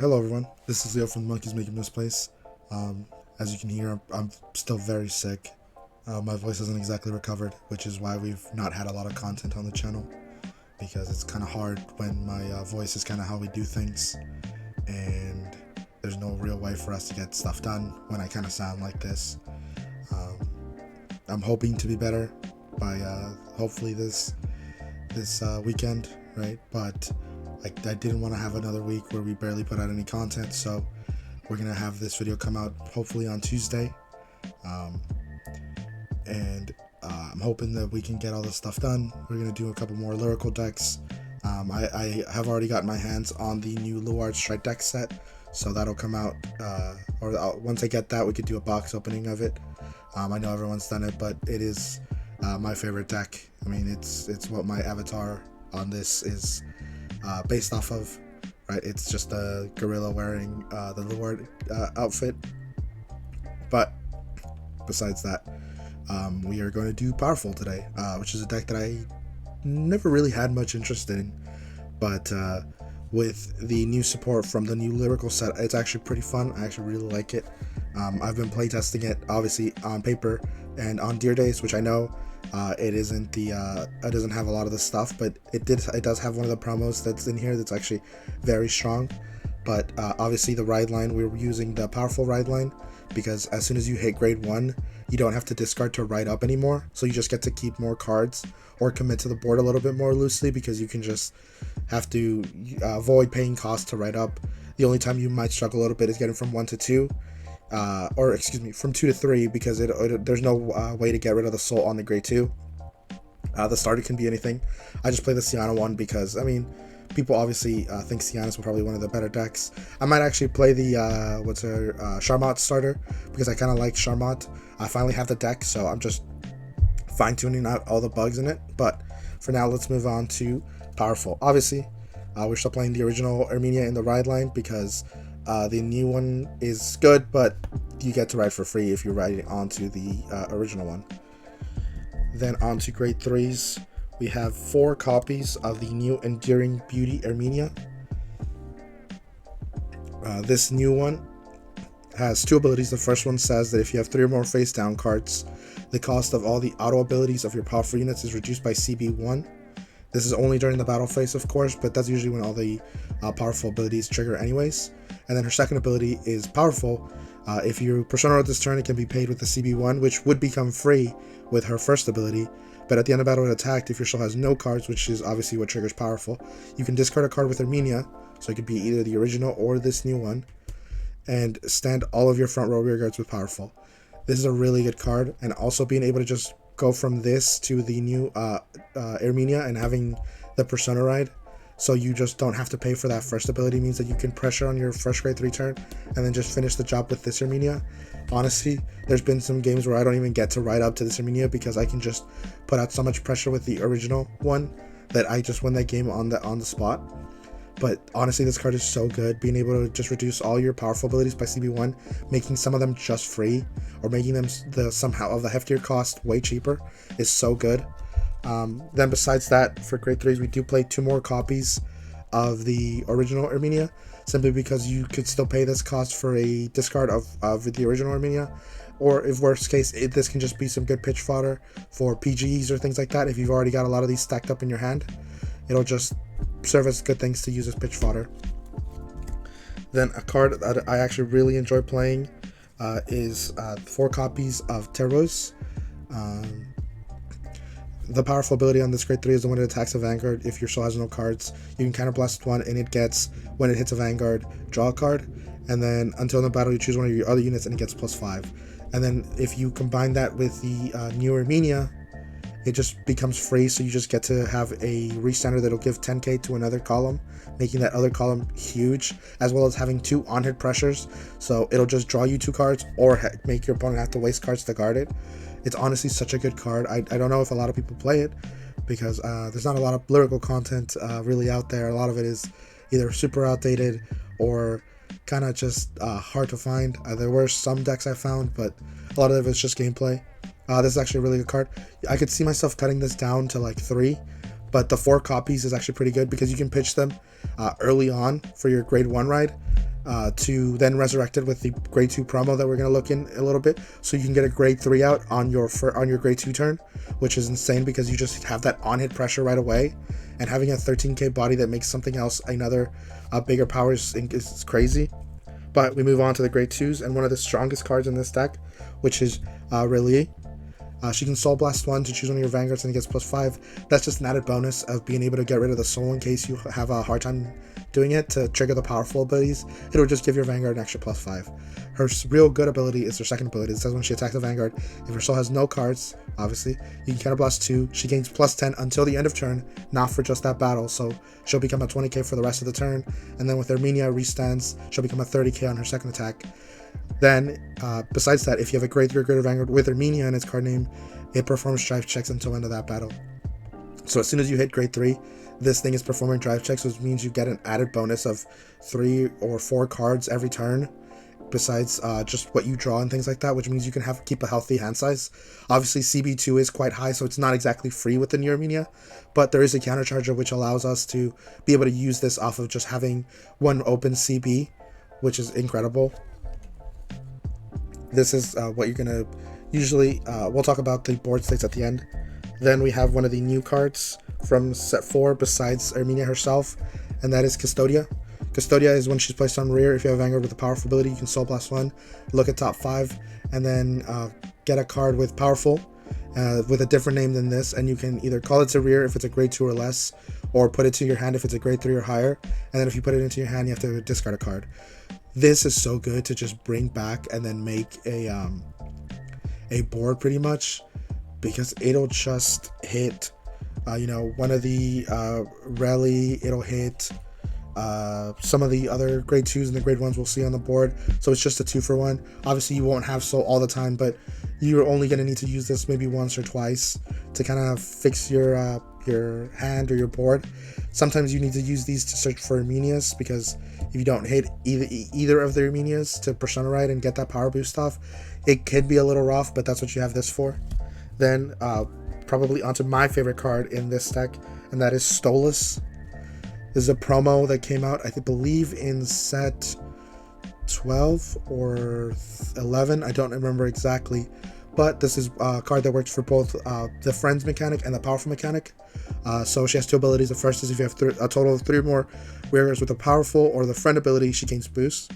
Hello everyone, this is Leo from the Monkeys Making This Place. As you can hear, I'm still very sick. My voice isn't exactly recovered, which is why we've not had a lot of content on the channel, because it's kind of hard when my voice is kind of how we do things, and there's no real way for us to get stuff done when I kind of sound like this. I'm hoping to be better by hopefully this weekend, right? But I didn't want to have another week where we barely put out any content, so we're gonna have this video come out hopefully on Tuesday, and I'm hoping that we can get all this stuff done. We're gonna do a couple more lyrical decks. I have already got my hands on the new Luard Strike deck set, so that'll come out, once I get that, we could do a box opening of it. I know everyone's done it, but it is my favorite deck. I mean, it's what my avatar on this is based off of, right? It's just a gorilla wearing the Luard outfit. But besides that, we are going to do Powerful today, which is a deck that I never really had much interest in, but with the new support from the new lyrical set, it's actually pretty fun. I actually really like it. I've been playtesting it obviously on paper and on Deer Days, which I know it doesn't have a lot of the stuff, but it does have one of the promos that's in here that's actually very strong. But obviously the ride line, we were using the Powerful ride line, because as soon as you hit grade 1, you don't have to discard to ride up anymore, so you just get to keep more cards or commit to the board a little bit more loosely, because you can just have to avoid paying cost to ride up. The only time you might struggle a little bit is getting from 1 to 2, or excuse me, from 2 to 3, because there's no way to get rid of the soul on the grade 2. The starter can be anything. I just play the Sienna one because, I mean, people obviously think Sienna's probably one of the better decks. I might actually play the Charmot starter, because I kind of like Charmot. I finally have the deck, so I'm just fine-tuning out all the bugs in it. But for now, let's move on to Powerful. Obviously, we're still playing the original Herminia in the ride line, because the new one is good, but you get to ride for free if you ride it onto the original one. Then on to grade 3s. We have 4 copies of the new Enduring Beauty Herminia. This new one has 2 abilities. The first one says that if you have 3 or more face down cards, the cost of all the auto abilities of your powerful units is reduced by CB1. This is only during the battle phase, of course, but that's usually when all the powerful abilities trigger anyways. And then her second ability is Powerful. If you persona at this turn, it can be paid with the CB1, which would become free with her first ability. But at the end of battle when attacked, if your show has no cards, which is obviously what triggers Powerful, you can discard a card with Herminia, so it could be either the original or this new one, and stand all of your front row rear guards with Powerful. This is a really good card, and also being able to just go from this to the new Herminia and having the persona ride, so you just don't have to pay for that first ability, means that you can pressure on your first grade 3 turn and then just finish the job with this Herminia. Honestly, there's been some games where I don't even get to ride up to this Herminia, because I can just put out so much pressure with the original one that I just win that game on the spot. But honestly, this card is so good. Being able to just reduce all your powerful abilities by CB1, making some of them just free, or making them somehow of the heftier cost way cheaper, is so good. Then besides that, for grade 3s, we do play 2 more copies of the original Herminia, simply because you could still pay this cost for a discard of the original Herminia, or if worst case, this can just be some good pitch fodder for PGs or things like that. If you've already got a lot of these stacked up in your hand, it'll just serve as good things to use as pitch fodder. Then a card that I actually really enjoy playing is 4 copies of Teros. The powerful ability on this grade 3 is the one that attacks a Vanguard. If your soul has no cards, you can counterblast 1, and it gets, when it hits a Vanguard, draw a card, and then until in the battle you choose one of your other units and it gets +5. And then if you combine that with the new Herminia, it just becomes free, so you just get to have a restander that'll give 10k to another column, making that other column huge, as well as having 2 on-hit pressures, so it'll just draw you 2 cards or make your opponent have to waste cards to guard it. It's honestly such a good card. I don't know if a lot of people play it, because there's not a lot of lyrical content really out there. A lot of it is either super outdated or kind of just hard to find. There were some decks I found, but a lot of it's just gameplay. This is actually a really good card. I could see myself cutting this down to like 3, but the 4 copies is actually pretty good, because you can pitch them early on for your grade 1 ride. to then resurrect it with the grade 2 promo that we're going to look in a little bit, so you can get a grade 3 out on your grade 2 turn, which is insane because you just have that on hit pressure right away, and having a 13k body that makes something else another bigger power is crazy. But we move on to the grade 2s, and one of the strongest cards in this deck, which is Herminia. She can Soul Blast 1 to choose one of your Vanguards and it gets +5. That's just an added bonus of being able to get rid of the soul in case you have a hard time doing it to trigger the powerful abilities. It'll just give your Vanguard an extra +5. Her real good ability is her second ability. It says when she attacks the Vanguard, if her soul has no cards, obviously, you can counterblast 2. She gains +10 until the end of turn, not for just that battle, so she'll become a 20k for the rest of the turn. And then with Herminia restands, she'll become a 30k on her second attack. Then, besides that, if you have a grade 3 or greater Vanguard with Herminia in its card name, it performs drive checks until end of that battle. So as soon as you hit grade 3, this thing is performing drive checks, which means you get an added bonus of 3 or 4 cards every turn, besides just what you draw and things like that, which means you can keep a healthy hand size. Obviously, CB2 is quite high, so it's not exactly free with the new Herminia, but there is a countercharger which allows us to be able to use this off of just having one open CB, which is incredible. This is what you're going to usually, we'll talk about the board states at the end. Then we have one of the new cards from set 4 besides Herminia herself, and that is Custodia. Custodia is when she's placed on rear. If you have a Vanguard with a powerful ability, you can Soul Blast 1, look at top 5, and then get a card with powerful with a different name than this, and you can either call it to rear if it's a grade 2 or less, or put it to your hand if it's a grade 3 or higher, and then if you put it into your hand, you have to discard a card. This is so good to just bring back and then make a board pretty much, because it'll just hit one of the rally, it'll hit some of the other grade 2s and the grade 1s we'll see on the board, so it's just a 2-for-1. Obviously you won't have soul all the time, but you're only going to need to use this maybe once or twice to kind of fix your hand or your board. Sometimes you need to use these to search for Herminias, because if you don't hit either of the Herminias to Persona Ride and get that power boost off, it could be a little rough, but that's what you have this for. Then probably onto my favorite card in this deck, and that is Stolas. This is a promo that came out, I believe, in set 12 or 11. I don't remember exactly, but this is a card that works for both the Friends mechanic and the Powerful mechanic. So she has 2 abilities. The first is if you have a total of 3 or more wearers with a Powerful or the Friend ability, she gains boost.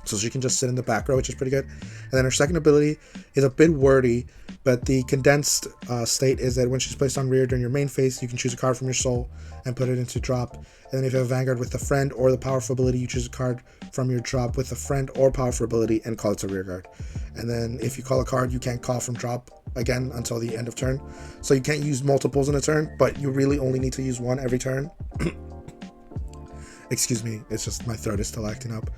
So she can just sit in the back row, which is pretty good. And then her second ability is a bit wordy, but the condensed state is that when she's placed on rear during your main phase, you can choose a card from your soul and put it into drop. And then if you have a Vanguard with the Friend or the Powerful ability, you choose a card from your drop with the Friend or Powerful ability and call it to rear guard. And then if you call a card, you can't call from drop again until the end of turn. So you can't use multiples in a turn, but you really only need to use one every turn. Excuse me, it's just my throat is still acting up.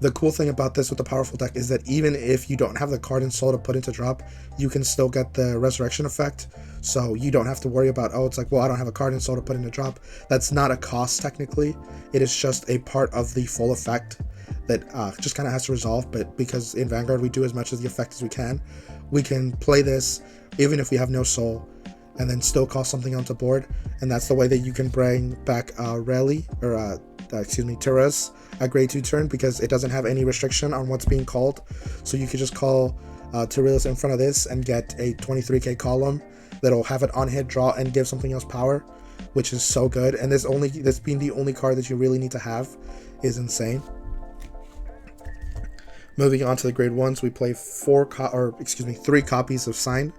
The cool thing about this with the Powerful deck is that even if you don't have the card and soul to put into drop, you can still get the resurrection effect. So you don't have to worry about, oh, it's like, well, I don't have a card and soul to put into drop. That's not a cost technically. It is just a part of the full effect that just kind of has to resolve. But because in Vanguard we do as much of the effect as we can play this even if we have no soul and then still call something onto board. And that's the way that you can bring back Therese a grade 2 turn, because it doesn't have any restriction on what's being called. So you could just call Therese in front of this and get a 23k column that'll have it on hit, draw, and give something else power, which is so good. And this being the only card that you really need to have is insane. Moving on to the grade 1s, we play 3 copies of Sign.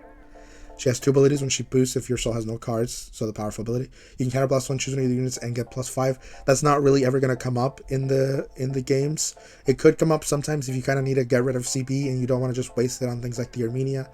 She has 2 abilities when she boosts if your soul has no cards, so the Powerful ability. You can counterblast 1, choose one of the units, and get +5. That's not really ever going to come up in the games. It could come up sometimes if you kind of need to get rid of CB and you don't want to just waste it on things like the Herminia.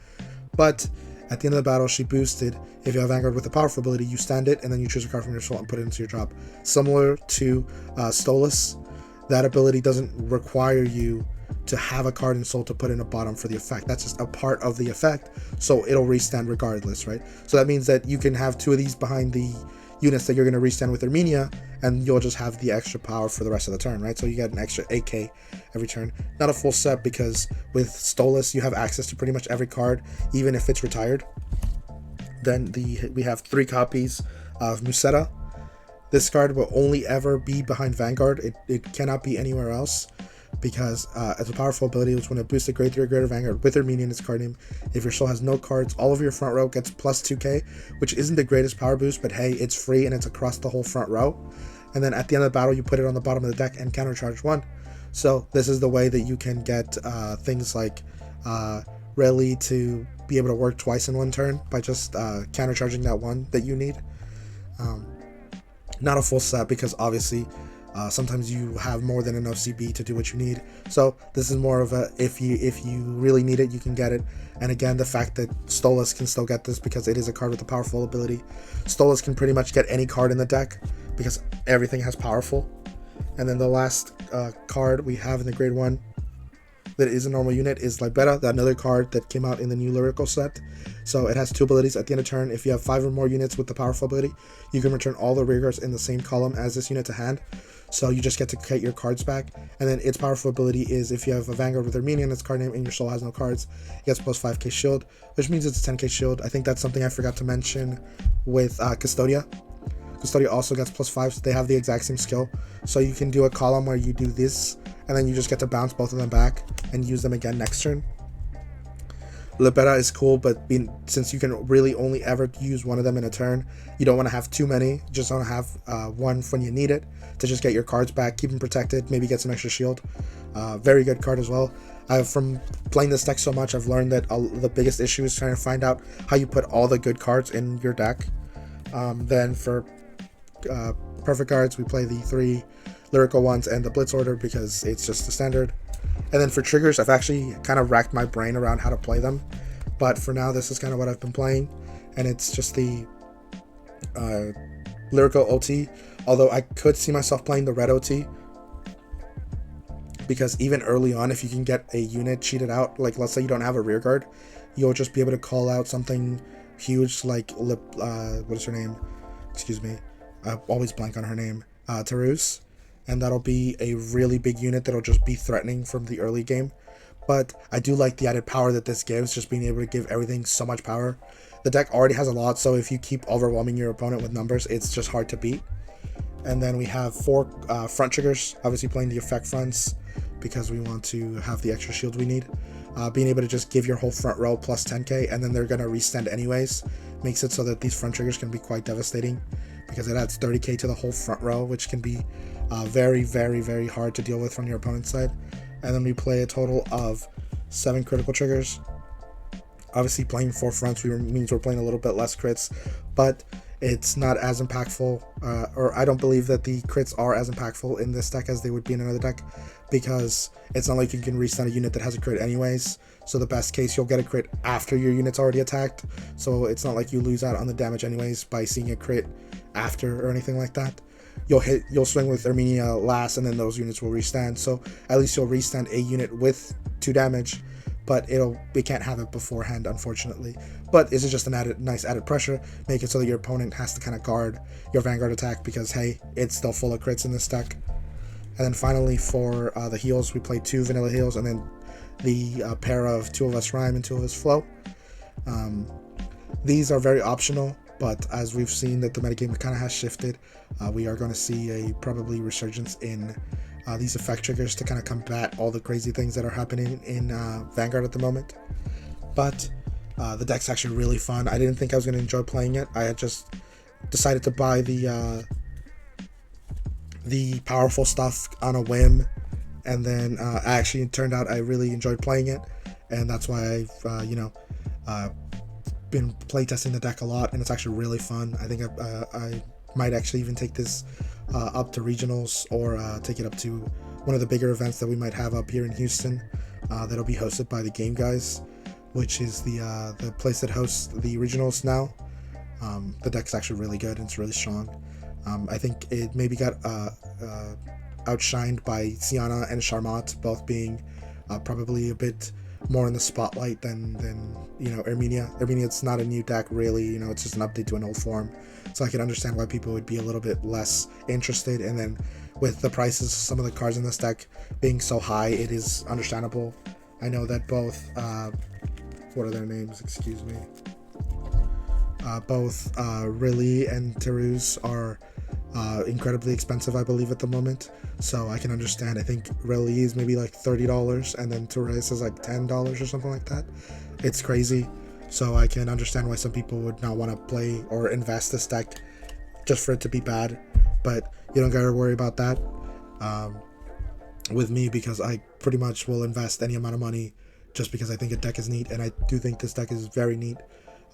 But at the end of the battle, she boosted. If you have Vanguard with a Powerful ability, you stand it, and then you choose a card from your soul and put it into your drop. Similar to Stolas, that ability doesn't require you to have a card and soul to put in a bottom for the effect. That's just a part of the effect, so it'll restand regardless, right? So that means that you can have 2 of these behind the units that you're going to restand with Herminia, and you'll just have the extra power for the rest of the turn, right? So you get an extra 8k every turn. Not a full set, because with Stolas you have access to pretty much every card, even if it's retired. Then we have 3 copies of Musetta. This card will only ever be behind Vanguard. It cannot be anywhere else, because as a powerful ability, it's when it boosts a grade 3 or greater Vanguard with Herminia in its card name. If your soul has no cards, all of your front row gets plus 2k, which isn't the greatest power boost, but hey, it's free and it's across the whole front row. And then at the end of the battle, you put it on the bottom of the deck and countercharge 1. So this is the way that you can get things like Rally to be able to work twice in one turn by just countercharging that 1 that you need. Not a full set, because obviously sometimes you have more than enough CB to do what you need. So this is more of a if you really need it, you can get it. And again, the fact that Stolas can still get this because it is a card with a powerful ability. Stolas can pretty much get any card in the deck because everything has powerful. And then the last card we have in the grade 1 that is a normal unit is Libera, another card that came out in the new lyrical set. So it has 2 abilities. At the end of turn, if you have 5 or more units with the powerful ability, you can return all the rear guards in the same column as this unit to hand. So you just get to get your cards back. And then its powerful ability is if you have a Vanguard with Herminia in its card name and your soul has no cards, it gets plus 5k shield, which means it's a 10k shield. I think that's something I forgot to mention with Custodia. Custodia also gets plus 5, so they have the exact same skill. So you can do a column where you do this, and then you just get to bounce both of them back and use them again next turn. Libera is cool, but since you can really only ever use one of them in a turn, you don't want to have too many. You just want to have one when you need it to just get your cards back, keep them protected, maybe get some extra shield. Very good card as well. From playing this deck so much, I've learned that the biggest issue is trying to find out how you put all the good cards in your deck. Then for perfect cards, we play the 3 lyrical ones and the Blitz order because it's just the standard. And then for triggers, I've actually kind of racked my brain around how to play them, but for now this is kind of what I've been playing, and it's just the lyrical OT, although I could see myself playing the red OT, because even early on, if you can get a unit cheated out, like let's say you don't have a rear guard, you'll just be able to call out something huge like what is her name, excuse me, I always blank on her name, Tarus, and that'll be a really big unit that'll just be threatening from the early game. But I do like the added power that this gives, just being able to give everything so much power. The deck already has a lot, so if you keep overwhelming your opponent with numbers, it's just hard to beat. And then we have 4 front triggers, obviously playing the effect fronts because we want to have the extra shield we need. Being able to just give your whole front row plus 10k, and then they're going to restand anyways, makes it so that these front triggers can be quite devastating because it adds 30k to the whole front row, which can be very, very, very hard to deal with from your opponent's side. And then we play a total of 7 critical triggers. Obviously playing 4 fronts means we're playing a little bit less crits, but it's not as impactful, or I don't believe that the crits are as impactful in this deck as they would be in another deck, because it's not like you can restand a unit that has a crit anyways. So the best case, you'll get a crit after your unit's already attacked, so it's not like you lose out on the damage anyways by seeing a crit after or anything like that. You'll swing with Herminia last, and then those units will restand, so at least you'll restand a unit with 2 damage, but it can't have it beforehand, unfortunately. But this is just an nice added pressure, make it so that your opponent has to kind of guard your Vanguard attack, because hey, it's still full of crits in this deck. And then finally for the heals, we play 2 vanilla heals, and then the pair of 2 of us Rhyme and 2 of us Flow. These are very optional, but as we've seen that the metagame kind of has shifted, we are going to see a probably resurgence in these effect triggers to kind of combat all the crazy things that are happening in Vanguard at the moment. But the deck's actually really fun. I didn't think I was going to enjoy playing it. I had just decided to buy the powerful stuff on a whim, and then actually it turned out I really enjoyed playing it, and that's why I've been playtesting the deck a lot, and it's actually really fun. I think I might actually even take this up to regionals, or take it up to one of the bigger events that we might have up here in Houston, that'll be hosted by the Game Guys, which is the place that hosts the regionals now. The deck's actually really good and it's really strong. I think it maybe got outshined by Siana and Charmant, both being probably a bit more in the spotlight than Herminia. Herminia's not a new deck really, it's just an update to an old form, so I can understand why people would be a little bit less interested. And then with the prices, some of the cards in this deck being so high, it is understandable. I know that both what are their names, excuse me, both Riley and Tarus are incredibly expensive, I believe, at the moment. So I can understand. I think Reli is maybe like $30, and then Torres is like $10 or something like that. It's crazy. So I can understand why some people would not want to play or invest this deck just for it to be bad. But you don't gotta worry about that with me, because I pretty much will invest any amount of money just because I think a deck is neat, and I do think this deck is very neat.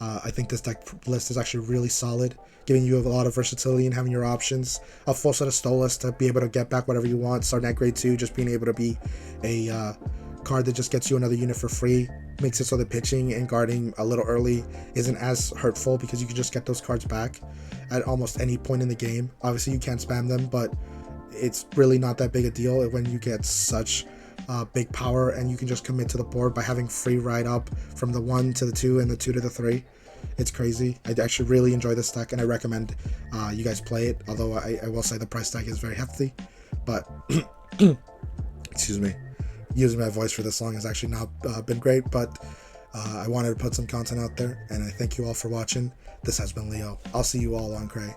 I think this deck list is actually really solid, giving you a lot of versatility and having your options. A full set of Stolas to be able to get back whatever you want. Starting at grade 2, just being able to be a card that just gets you another unit for free. Makes it so that pitching and guarding a little early isn't as hurtful, because you can just get those cards back at almost any point in the game. Obviously, you can't spam them, but it's really not that big a deal when you get such big power, and you can just commit to the board by having free ride up from the 1 to the 2 and the 2 to the 3. It's crazy. I actually really enjoy this deck, and I recommend you guys play it, although I will say the price tag is very hefty. But excuse me, using my voice for this long has actually not been great, but I wanted to put some content out there, and I thank you all for watching. This has been Leo. I'll see you all on Cray.